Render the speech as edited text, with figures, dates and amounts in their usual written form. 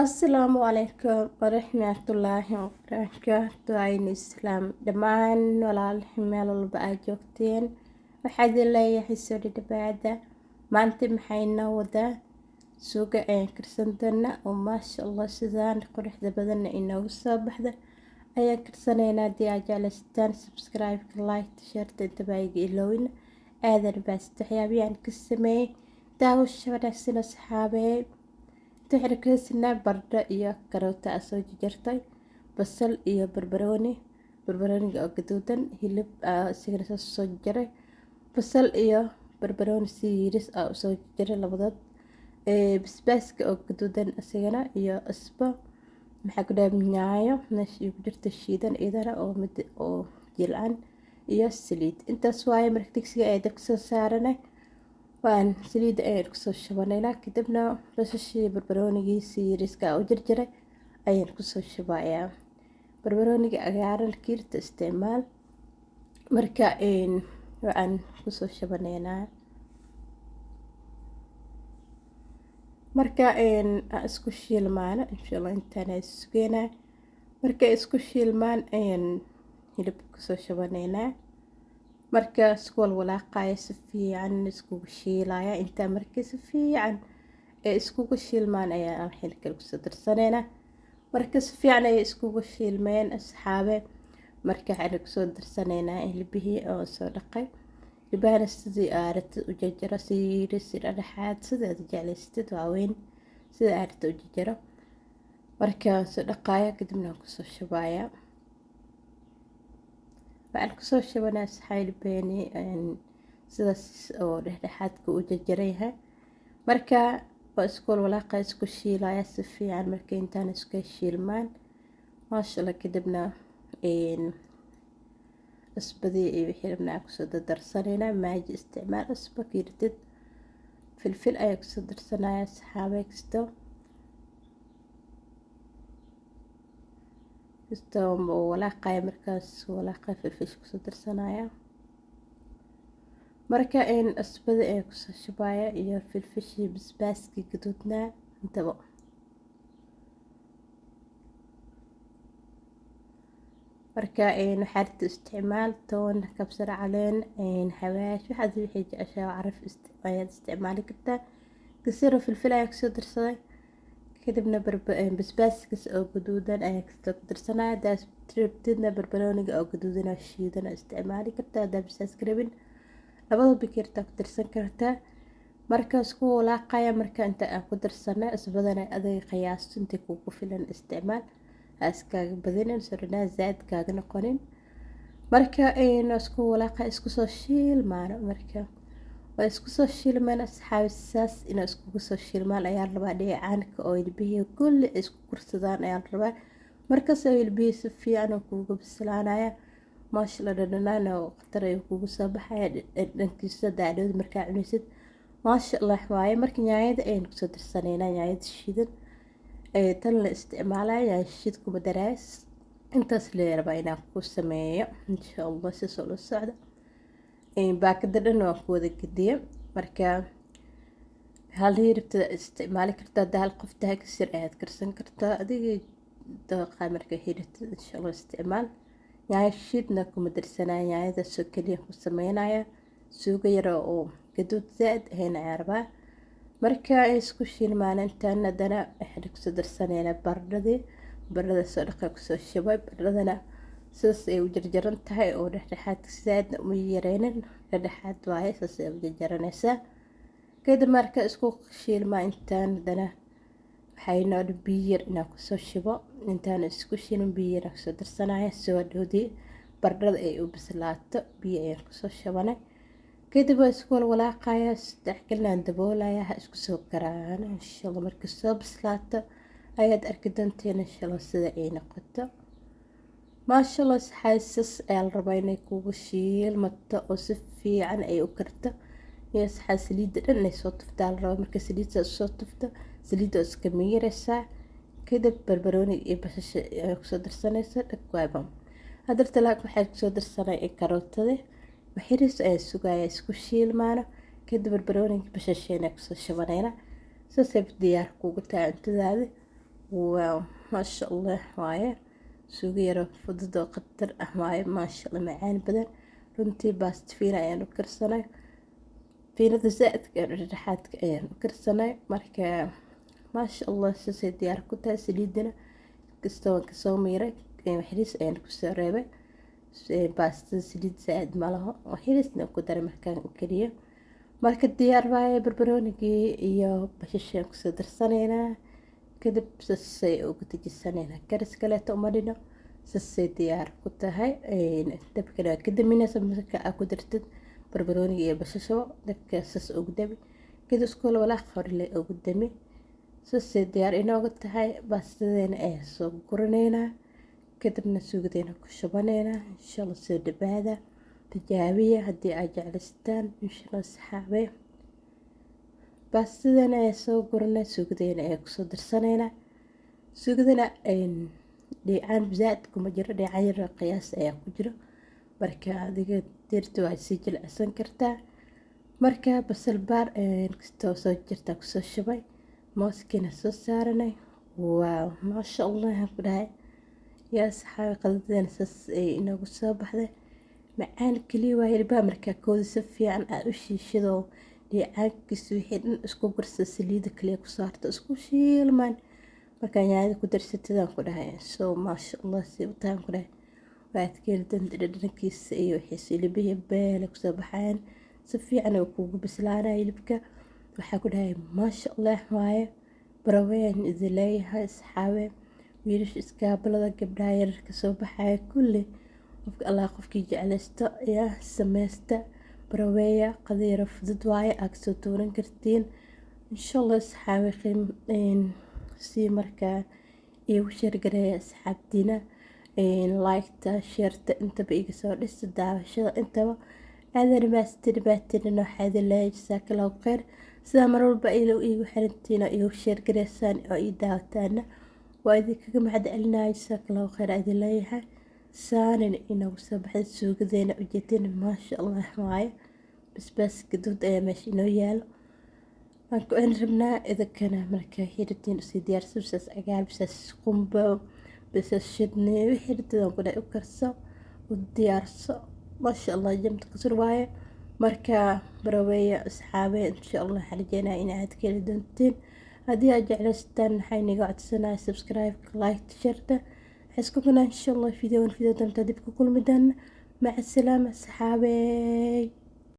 Asalaamu calaykum waraxmatullaahi wabarakaatu aynu islaam dhammaan walaalahay meel walba aad joogteen waxaad leeyahay soo dhawaada maanta maxayna wadaa suuga ayaan karsan doonaa oo maasha allah sidaan quruxda badanna inoogu soo baxda ayaan karsanaynaa haddii aad jeclaystaan subscribe-ka like share inta baayiga ilowina aadan baas waxyaabiyaan ka sameeyey daawasho wanaagsan asxaabee تحركنا برد iyo karoota soo jartay basal iyo barbarooni oo gaduudan hilib sigirsa soo jaray basal iyo barbarooni siiris soo jaray labadood basbaaska oo gaduudan asigana iyo asba maxaa ku dhaamiyaayo meeshii ku jirta shiidan idara oo jilcan iyo saliid intaas waaye marka digsiga ay dabka soo saaranay waan saliid ayaan ku soo shubaneynaa kadibna basashii barbaroonigii siiriska u jarjaray ayaan ku soo shubayaa barbarooniga cagaaran kiirta isticmaal marka waan ku soo shubaneynaa marka isku shiilmaan insha Allah intaan sugeynaa marka isku shiilmaan ayaan hilib ku soo shubaneynaa marka isku walaaqaya si fiican iskugu shiilaya inta markii si fiican iskugu shiilmaan ayaa xilka ku soo darsanayna marka si fiican ay iskugu shiilmeen asxaabe marka waxaan ku soo darsanaynaa hilbihii oo soo dhaqay hilbaha sidii aarata u jarjaro sida dhaxaad sida aad jeclaysatid waaweyn sida aarata u jarjaro marka soo dhaqaya kadibna ku soo shubaya waxaan ku soo shubanaa saxaylbeeni sidaas oo dhexdhexaadka u jarjarayha marka waa isku walaaqa isku shiilaya si fiican marka intaan isku shiilmaan maasha Allah kadibna asbadii iyo xiribna ku soo darsanayna maaji isticmaal asba kiirtid filfil ayaa ku soo darsanaya saxaabay kasto walaaqaya markaas walaaqa filfish ku soo darsanaya marka asbada ay ku soo shubaya iyo filfishii basbaaski gaduudnaa intaba marka waxaad isticmaal toon kabsar caleen xawaash waxaad wixii jeceshaa caraf ayaad isticmaali kartaa kasir filfil ayaa ku soo darsaday kadibna basbaaska oo gaduudan ayaa ku darsanaya daastirtidna barbarooniga oo gaduudan oo shiidan isticmaali kartaa dabsaas karabin labada bikirta ku darsan kartaa markaas ku walaaqaya marka inta aan ku darsanay asbadana aday qiyaas inta kugu filan isticmaal askaaga badinin sarnaa zaad kaaga noqonin marka isku walaaqa isku soo shiilmaan marka waa isku soo shiilmaan asxaabtaas in isku soo shiilmaan ayaa rabaa dheecaanka oo ilbihi kulli isku kursadaan ayaa rabaa markaas ilbihi si fiican kuugu bislaanaya maasha Allah dhadhanaan oo qatar ay kuugu soo baxaya dhankiisa daadhood markaa cunaysid maasha Allah waaye marka yaayada ayaan ku soo darsanaynaa yaayada shiidan tan la isticmaalaya shiid kuma daraas intaas la rabaa inaan ku sameeyo insha Allah si soo la socda baakada dhan waa ku wada gediye marka hal hiribta isticmaali kartaa hal qof taa kasir ayaad karsan kartaa adiga dooqa marka hiribta insha Allah isticmaal yaay shiidna kuma darsanaya yaayada soo kaliya ku sameynaya suuga yar oo gaduud zaad ahayn ayaa rabaa marka isku shiilmaan intaan hadana waxaan ku soo darsanaynaa baradhada soo dhaqa ku soo shubay baradhadana sidaas ay u jarjaran tahay oo dhexdhexaad zaadna uma yareynin dhexdhexaad waaye sidaas ay u jarjaranaysaa kadib marka isku shiilmaa intaan hadana waxayna biyo yar inaan ku soo shubo intaan isku shiilin biyo yar ku soo darsanaya soo dhoodii baradhada ay u bislaato biyo ayaan ku soo shubanay kadib waa isku walaaqaya saddex galaan daboolaya ha isku soo karaan insha Allah marka soo bislaato ayaad arki doonteen insha Allah sida ay noqoto maasha Allah saxaysas ayaa rabaa inay kugu shiilmato oo si fiican ay u karto iyo saxaas saliid dhan ay soo tuftaa rabaa marka saliidda soo tufto saliidda iska miiraysa kadib barbarooni iyo basasha ku soo darsanaysa dhaqwaaba hadarta laak waxaad ku soo darsanay karootada وحرص سجايا سكوشيل معنا كده بربروني بشاشين كسر شبانينا سوسب ديار كوجتا انت ذا واو ما شاء الله waaye suugo yaro fudud oo khatar ah waaye maasha allah macaan badan runtii baasta fiina ayaan u karsanay fiinada zaaidka ee dhexdhexaadka ayaan u karsanay marka maasha allah saasay diyaar ku tahay saliidana kasta waan kasoo miiray waxriis ayaan kusoo reebay baastada saliid zaaid ma laho waxriisna ku daray markaan kaliya marka diyaar waaye barbaroonigii iyo bashashaan kusoo darsanaynaa kadib sasay ugu dajisaneynaa karis kaleeto uma dhino sasay diyaar ku tahay dabkana waa ka daminaysa marka aa ku dartid barbarooniga iyo bashasho dabka sas ugu dami kadib iskoola walaaq horile ugu dami sasay diyaar inooga tahay baastadeena ayaa soo guraneynaa kadibna suugadeena ku shubaneynaa insha allah soo dhawaada tijaabiya haddii aad jeclaystaan insha allah saxaabe baastadeena ayaa soo guranay suugadeena ayaa kusoo darsaneynaa suugadana dheecaan zaaid kuma jiro dheecaan yar qiyaas ayaa ku jiro marka adiga dirta waa sii jilicsan kartaa marka basal baar kastoo soo jirtaa kusoo shubay mooskiina soo saaranay waaw maasha allah aan ku dhahay yaa saxaabi qadadeena saas ay inoogu soo baxday macaan kaliya waa hilbaha markaa kooda si fiican aad u shiishidoo dheecaankiisa wixii dhan isku gursa saliida kaliya ku saarto isku shiilmaan markaa yaanyada ku darsatidaan ku dhahay so maasha allah si u tahan ku dhahay waad ka heli doonta dhadhankiisa iyo wixiisa hilibihii beele kusoo baxayan si fiican oo kuugu bislaanaya hilibka waxaa ku dhahay maasha allah waaye baraween idin leeyahay asxaabe wiilasha iskaabalada gabdhaha yararka soo baxaya kulli qofka allah qofkii jeclaysto ayaa sameysta baraweeya qadiiro fudud waaye aad kasoo tuuran kartiin insha allah asxaabe si markaa iigu sheergareeya asxaabtiina liketa sheerta intaba iga soo dhista daawashada intaba aadan maastidhibaatina waxaa idin leeyahay jasaakallaahu kheyr sidaa mar walba iigu xirantiina iigu sheergareysaan oo ii daawataana waa idinkaga mahad celinaya jasaakallaahu kheyr aa idin leeyahay saanin inoogu soo baxday suugadeena ujeedina maasha allah waaye basbaas gaduud ayaa meesha inoo yaalo waan ku cuni rabnaa idinkana markaa hiritiin usii diyaarsa bisaas cagaar bisaas qumbo bisaas shidni wixii rididaan ku dhahay u karso u diyaarso maasha allah jamta kasur waaye markaa baraweeya asxaabe insha allah waxaan rajeynaya in aad ka heli doontiin haddii aad jeclaystaan waxaa inaga codsanaya subscribe like sharta حسكم إن شاء الله فيديو دمت دبكم كل مدن مع السلامة صحابي.